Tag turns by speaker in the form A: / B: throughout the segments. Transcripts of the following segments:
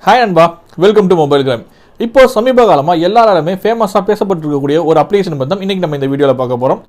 A: Hi and welcome to Mobile Crime. இப்போ சமீப காலமா எல்லாராலுமே ஃபேமஸா பேசப்பட்டிருக்கக்கூடிய ஒரு அப்ளிகேஷன் பத்தி இன்னைக்கு நம்ம இந்த வீடியோல பார்க்க போறோம்.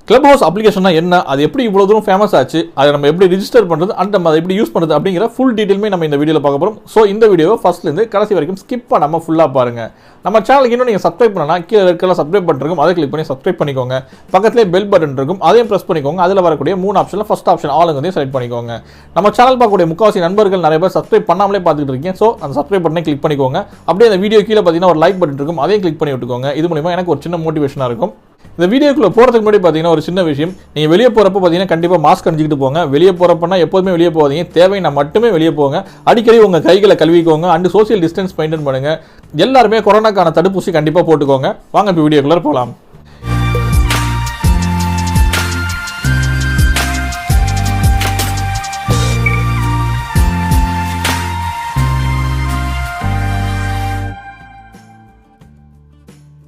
A: கிளப் ஹவுஸ் அப்ளிகேஷனா என்ன, அது எப்படி இவ்வளவு தூரம் ஃபேமஸ் ஆச்சு, அதை நம்ம எப்படி ரெஜிஸ்டர் பண்றது அண்ட் நம்ம அதை எப்படி யூஸ் பண்றது அப்படிங்கிற ஃபுல் டீடைலுமே நம்ம இந்த வீடியோல பார்க்க போறோம். சோ இந்த வீடியோவை ஃபர்ஸ்ட்ல இருந்து கடைசி வரைக்கும் ஸ்கிப் பண்ணாம ஃபுல்லா பாருங்க. நம்ம சேனலுக்கு இன்னும் நீங்க சப்ஸ்கிரைப் பண்ணனா கீழ இருக்கல சப்ஸ்கிரைப் பட்டன் இருக்கும், அதை கிளிக் பண்ணி சப்ஸ்கிரைப் பண்ணிக்கோங்க. பக்கத்துலயே பெல் பட்டன் இருக்கும், அதையும் பிரஸ் பண்ணிக்கோங்க. அதுல வரக்கூடிய மூணு ஆப்ஷன்ல ஃபர்ஸ்ட் ஆப்ஷன் ஆல்ங்கிறதை செலக்ட் பண்ணிக்கோங்க. நம்ம சேனல் பார்க்கக்கூடிய முக்காவாசி நண்பர்கள் நிறைய பேர் சப்ஸ்கிரைப் பண்ணாமலே பார்த்துட்டு இருக்கீங்க. சோ அந்த சப்ஸ்கிரைப் பட்டனை கிளிக் பண்ணிக்கோங்க. அப்படியே அந்த வீடியோ கீழ பாத்தீங்கன்னா ஒரு லைக் பட்டன் இருக்கும், அதையும் கிளிக் பண்ணி விட்டுக்கோங்க. இது மூலமா எனக்கு ஒரு சின்ன மோட்டிவேஷனா இருக்கும். இந்த வீடியோக்குள்ள போறதுக்கு முன்னாடி பாத்தீங்கன்னா ஒரு சின்ன விஷயம், நீங்க வெளியே போறப்ப பாத்தீங்கன்னா கண்டிப்பா மாஸ்க் அணிஞ்சிட்டு போங்க. வெளியே போறப்பனா எப்போதுமே வெளியே போகாதீங்க, தேவைன்னா மட்டுமே வெளியே போங்க. அடிக்கடி உங்க கைகளை கழுவிக்கோங்க அண்ட் சோசியல் டிஸ்டன்ஸ் மெயின்டைன் பண்ணுங்க. எல்லாருமே கொரோனாக்கான தடுப்பூசி கண்டிப்பா போட்டுக்கோங்க. வாங்க இப்போ வீடியோக்குள்ள போலாம்.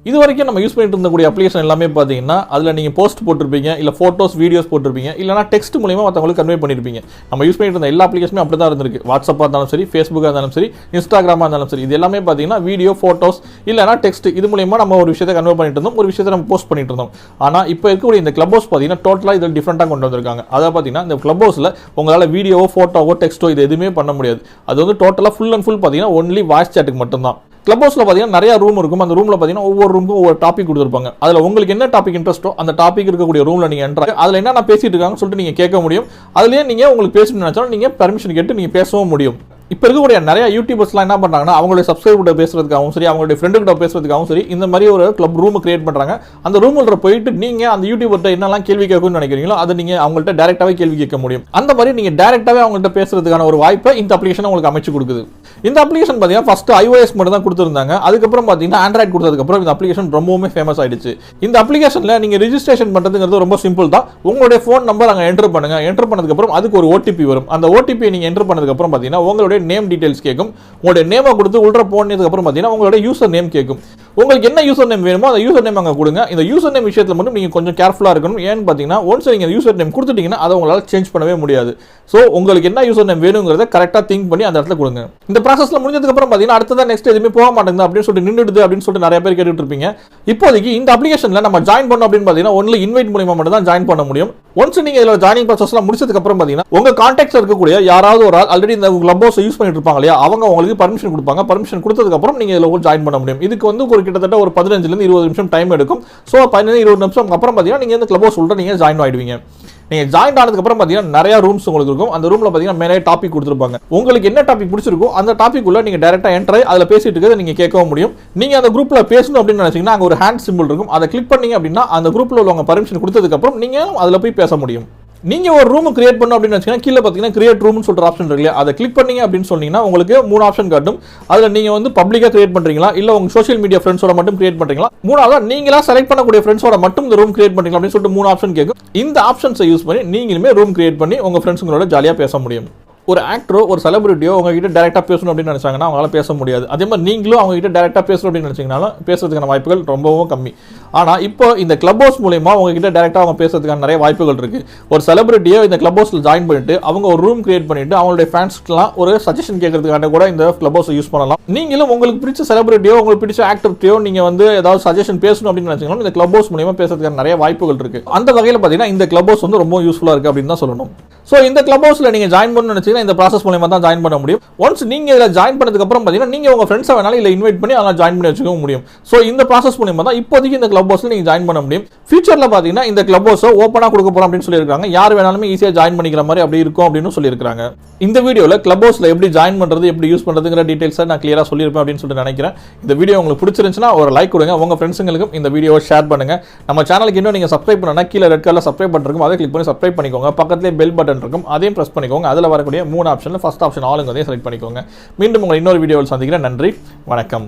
A: இது வரைக்கும் நம்ம யூஸ் பண்ணிட்டு இருந்தக்கூடிய அப்ளிகேஷன் எல்லாமே பார்த்தீங்கன்னா அதில் நீங்கள் போஸ்ட் போட்டிருப்பீங்க, இல்லை ஃபோட்டோஸ் வீடியோஸ் போட்டிருப்பீங்க, இல்லைனா டெக்ஸ்ட் மூலியமாக மற்றவங்களுக்கு கன்வே பண்ணியிருப்பீங்க. நம்ம யூஸ் பண்ணிட்டு இருந்த எல்லா அப்ளிகேஷனும் அப்படி தான் இருந்திருக்கு. வாட்ஸ்அப்பாக இருந்தாலும் சரி, ஃபேஸ்புக்காக இருந்தாலும் சரி, இன்ஸ்டாகிராமாக இருந்தாலும் சரி, இது எல்லாமே பார்த்தீங்கன்னா வீடியோ, ஃபோட்டோஸ் இல்லைனா டெக்ஸ்ட் இது மூலியமாக நம்ம ஒரு விஷயத்தை கன்வே பண்ணிட்டு இருந்தோம், ஒரு விஷயத்தை நம்ம போஸ்ட் பண்ணிட்டு இருந்தோம். ஆனால் இப்போ இருக்கக்கூடிய இந்த கிளப் ஹவுஸ் பார்த்தீங்கன்னா டோட்டலாக இதில் டிஃப்ரெண்ட்டாக கொண்டு வந்திருக்காங்க. அதாவது பார்த்தீங்கன்னா இந்த கிளப் ஹவுஸில் உங்களால் வீடியோவோ, ஃபோட்டோவோ, டெக்ஸ்ட்டோ இது எதுவுமே பண்ண முடியாது. அது வந்து டோட்டலாக ஃபுல் அண்ட் ஃபுல் பார்த்தீங்கன்னா ஒன்லி வாய்ஸ் சாட்டுக்கு மட்டும்தான். கிளப் ஹவுஸ்ல பார்த்தீங்கன்னா நிறைய ரூம் இருக்கும். அந்த ரூம்ல பார்த்தீங்கன்னா ஒவ்வொரு ரூமுக்கும் ஒவ்வொரு டாபிக் கொடுத்துருப்பாங்க. அதில் உங்களுக்கு என்ன டாபிக் இன்ட்ரெஸ்ட்டோ அந்த டாபிக் இருக்கக்கூடிய ரூம்ல நீங்க என்ட்ரு அதில் என்ன பேசிட்டு இருக்காங்கன்னு சொல்லிட்டு நீங்க கேட்க முடியும். அதுலேயே நீங்க உங்களுக்கு பேசணும்னு நினைச்சாலும் நீங்க பெர்மிஷன் கேட்டு நீங்க பேசவும் முடியும். இப்போ இருக்கக்கூடிய நிறைய யூடியூபர்ஸ்லாம் என்ன பண்ணுறாங்கன்னா அவங்களுடைய சப்ஸ்கிரைபர்கிட்ட பேசுறதுக்காகவும் சரி, அவங்களுடைய ஃப்ரெண்டுகிட்ட பேசுறதுக்காகவும் சரி, இந்த மாதிரி ஒரு கிளப் ரூம் கிரியேட் பண்ணுறாங்க. அந்த ரூமில் போயிட்டு நீங்கள் அந்த யூடியூபர்கிட்ட என்னெல்லாம் கேள்வி கேட்கணும்னு நினைக்கிறீங்களோ அதை நீங்கள் அவங்கள்ட்ட டேரெக்டாகவே கேள்வி கேட்க முடியும். அந்த மாதிரி நீங்கள் டேரெக்டாகவே அவங்கள்ட்ட பேசுறதுக்கான ஒரு வாய்ப்பை இந்த அப்ளிகேஷன் உங்களுக்கு அமைச்சு கொடுக்குது. இந்த அப்ளிகேஷன் பார்த்தீங்கன்னா ஃபர்ஸ்ட் iOS மட்டும் தான் கொடுத்துருந்தாங்க. அதுக்கப்புறம் பார்த்தீங்கன்னா ஆண்ட்ராய்ட் கொடுத்ததுக்கப்புறம் இந்த அப்ளிகேஷன் ரொம்பவுமே ஃபேமஸ் ஆயிடுச்சு. இந்த அப்ளிகேஷனில் நீங்கள் ரெஜிஸ்ட்ரேஷன் பண்ணுறதுங்கிறது ரொம்ப சிம்பிள் தான். உங்களுடைய ஃபோன் நம்பர் அங்கே என்டர் பண்ணுங்க. என்டர் பண்ணதுக்கப்புறம் அதுக்கு ஒரு OTP வரும். அந்த OTP நீங்கள் என்டர் பண்ணதுக்கப்புறம் பார்த்தீங்கன்னா உங்களுடைய நேம் டீடைல்ஸ் கேட்கும். உங்களுடைய நேமை கொடுத்து உள்ள போனதுக்கு அப்புறம் பார்த்தீங்கன்னா உங்களுடைய யூசர் நேம் கேட்கும். உங்களுக்கு என்ன யூசர் நேம் வேணுமோ அந்த யூசர் நேம் அங்கே கொடுங்க. இந்த யூசர் நேம் விஷயத்தில் மட்டும் நீங்கள் கொஞ்சம் கேர்ஃபுல்லாக இருக்கணும். ஏன்னு பார்த்தீங்கன்னா ஒன்ஸ் நீங்கள் யூசர் நேம் கொடுத்துட்டீங்கன்னா அதை உங்களால் சேஞ்ச் பண்ணவே முடியாது. ஸோ உங்களுக்கு என்ன யூசர் நேம் வேணுங்கிறத கரெக்டாக திங்க் பண்ணி அந்த இடத்துல கொடுங்க. இந்த ப்ராசஸ்ல முடிஞ்சதுக்கு அப்புறம் பார்த்தீங்கன்னா அடுத்ததான் நெக்ஸ்ட் எதுவுமே போக மாட்டேங்குது அப்படின்னு சொல்லிட்டு நின்றுடுது அப்படின்னு சொல்லிட்டு நிறைய பேர் கேட்டுட்டு இருப்பீங்க. இப்போதைக்கு இந்த அப்ளிகேஷன்ல நம்ம ஜாயின் பண்ணோம் அப்படின்னு பார்த்தீங்கன்னா ஒன்லி இன்வைட் மூலமா மட்டும் தான் ஜாயின் பண்ண முடியும். ஒன்ஸ் நீங்க இதில் ஜாயினிங் ப்ராசஸ்லாம் முடிச்சதுக்கு அப்புறம் பார்த்தீங்கன்னா உங்க கான்டாக்ட்ஸ் இருக்கக்கூடிய யாராவது ஒரு ஆள் ஆல்ரெடி இந்த கிளப் ஹவுஸ் யூஸ் பண்ணிட்டு இருப்பாங்க இல்லையா, அவங்க உங்களுக்கு பர்மிஷன் கொடுப்பாங்க. பர்மிஷன் கொடுத்ததுக்கு அப்புறம் நீங்க இதில் ஜாயின் பண்ண முடியும். இதுக்கு வந்து ஒரு கிட்டத்தட்ட ஒரு 15 ல இருந்து 20 நிமிஷம் டைம் எடுக்கும். ஸோ 15-20 நிமிஷம் அப்புறம் பார்த்தீங்கன்னா நீங்க இந்த கிளப் ஹவுஸ் உள்ள நீங்க ஜாயின் ஆயிடுவீங்க. நீங்க ஜாயின் ஆனதுக்கு அப்புறம் பாத்தீங்கன்னா நிறைய ரூம்ஸ் உங்களுக்கு இருக்கும். அந்த ரூம்ல பாத்தீங்கன்னா மேலே டாபிக் கொடுத்துருப்பாங்க. உங்களுக்கு என்ன டாபிக் பிடிச்சிருக்கோ அந்த டாபிக் உள்ள நீங்க டைரக்டா என்டர் ஆகி அதுல பேசிட்டு இருக்கிறத நீங்க கேட்கவும் முடியும். நீங்க அந்த குரூப்ல பேசணும் அப்படின்னு நினைச்சீங்கன்னா அங்க ஒரு ஹேண்ட் சிம்பிள் இருக்கும். அதை கிளிக் பண்ணீங்க அப்படின்னா அந்த குரூப்ல உள்ளவங்க பர்மிஷன் கொடுத்ததுக்கு அப்புறம் நீங்க அதுல போய் பேச முடியும். நீங்க ஒரு ரூம் கிரியேட் பண்ணணும் அப்படின்னு நினைச்சீங்கன்னா கீழே பாத்தீங்கன்னா கிரியேட் ரூம்னு சொல்ற ஆப்ஷன் இருக்கு. அதை கிளிக் பண்ணீங்க அப்படின்னு சொன்னீங்கன்னா உங்களுக்கு 3 ஆப்ஷன் காட்டும். அதுல நீங்க வந்து பப்ளிக்கா கிரியேட் பண்றீங்களா, இல்ல உங்க சோஷியல் மீடியா ஃப்ரெண்ட்ஸோட மட்டும் கிரியேட் பண்றீங்களா, மூணாவதா நீங்களா செலக்ட் பண்ணக்கூடிய ஃப்ரெண்ட்ஸோட மட்டும் இந்த ரூம் கிரியேட் பண்றீங்களா அப்படின்னு சொல்லிட்டு 3 ஆப்ஷன் கேட்கும். இந்த ஆப்ஷன்ஸை யூஸ் பண்ணி நீங்களுமே ரூம் கிரியேட் பண்ணி உங்க ஃப்ரெண்ட்ஸுங்களோட ஜாலியா பேச முடியும். ஒரு ஆக்டரோ ஒரு செலிபிரிட்டியோ உங்ககிட்ட டேரக்டா பேசணும் அப்படின்னு நினைச்சாங்கன்னா அவங்களால பேச முடியாது. அதே மாதிரி நீங்களும் அவங்க கிட்ட டேரக்டா பேசணும் அப்படின்னு நினைச்சீங்கனாலும் பேசுறதுக்கான வாய்ப்புகள் ரொம்பவும் கம்மி. ஆனா இப்போ இந்த கிளப் ஹவுஸ் மூலமா உங்ககிட்ட டேரக்டா அவங்க பேசுறதுக்கான நிறைய வாய்ப்புகள் இருக்கு. ஒரு செலிபிரிட்டியோ இந்த கிளப் ஹவுஸ்ல ஜாயின் பண்ணிட்டு அவங்க ஒரு ரூம் கிரியேட் பண்ணிட்டு அவங்களுடைய ஃபேன்ஸ்க்குலாம் ஒரு சஜஷன் கேட்கறதுக்கான கூட இந்த கிளப் ஹவுஸ் யூஸ் பண்ணலாம். நீங்களும் உங்களுக்கு பிடிச்ச செலிபிரிட்டியோ உங்களுக்கு பிடிச்ச ஆக்டர்கிட்டயோ நீங்க வந்து ஏதாவது சஜஷன் பேசணும் அப்படின்னு நினைச்சீங்கன்னா இந்த கிளப் ஹவுஸ் மூலமா பேசுறதுக்கான நிறைய வாய்ப்புகள் இருக்கு. அந்த வகையில் பாத்தீங்கன்னா இந்த கிளப் ஹவுஸ் வந்து ரொம்ப யூஸ்ஃபுல்லா இருக்கு அப்படின்னு தான் சொல்லணும். ஸோ இந்த கிளப் ஹவுஸ்ல நீங்க ஜாயின் பண்ணணும்னு நினைச்சீங்கன்னா இந்த ப்ராசஸ் மூலமா தான் ஜாயின் பண்ண முடியும். ஒன்ஸ் நீங்க இதில் ஜாயின் பண்ணதுக்கு அப்புறம் பார்த்தீங்கன்னா நீங்க உங்க ஃப்ரெண்ட்ஸை வேணாலும் இல்லை இன்வைட் பண்ணி அதெல்லாம் ஜாயின் பண்ணி வச்சுக்க முடியும். ஸோ இந்த ப்ராசஸ் மூலமா தான் இப்போதைக்கு இந்த கிளப் ஹவுஸ்ல நீங்க ஜாயின் பண்ண முடியும். ஃபியூச்சர்ல பார்த்தீங்கன்னா இந்த கிளப் ஹவுஸை ஓப்பனாக கொடுக்க போறோம் அப்படின்னு சொல்லியிருக்காங்க. யார் வேணாலுமே ஈஸியாக ஜாயின் பண்ணிக்கிற மாதிரி அப்படி இருக்கும் அப்படின்னு சொல்லியிருக்காங்க. இந்த வீடியோவில் கிளப் ஹவுஸ்ல எப்படி ஜாயின் பண்றது, எப்படி யூஸ் பண்றதுங்கிற டீடைல்ஸை நான் கிளியரா சொல்லியிருப்பேன் அப்படின்னு சொல்லிட்டு நினைக்கிறேன். இந்த வீடியோ உங்களுக்கு பிடிச்சிருந்துச்சுன்னா ஒரு லைக் கொடுங்க, உங்க ஃப்ரெண்ட்ஸுங்களுக்கும் இந்த வீடியோவை ஷேர் பண்ணுங்க. நம்ம சேனலுக்கு இன்னும் நீங்க சப்ஸ்கிரைப் பண்ணனா கீழே ரெட் கலர்ல சப்ஸ்கிரைப் பட்டன் இருக்கும், அதை கிளிக் பண்ணி சப்ஸ்கிரைப் பண்ணிக்கோங்க. பக்கத்திலே பெல் பட்டன் இருக்கும், அதையும் பிரஸ் பண்ணிக்கோங்க. அதுல வரக்கூடிய 3 ஆப்ஷன்ல ஃபர்ஸ்ட் ஆப்ஷன் ஆளுங்க செலக்ட் பண்ணிக்கோங்க. மீண்டும் உங்களை இன்னொரு வீடியோவில் சந்திக்கிறேன். நன்றி, வணக்கம்.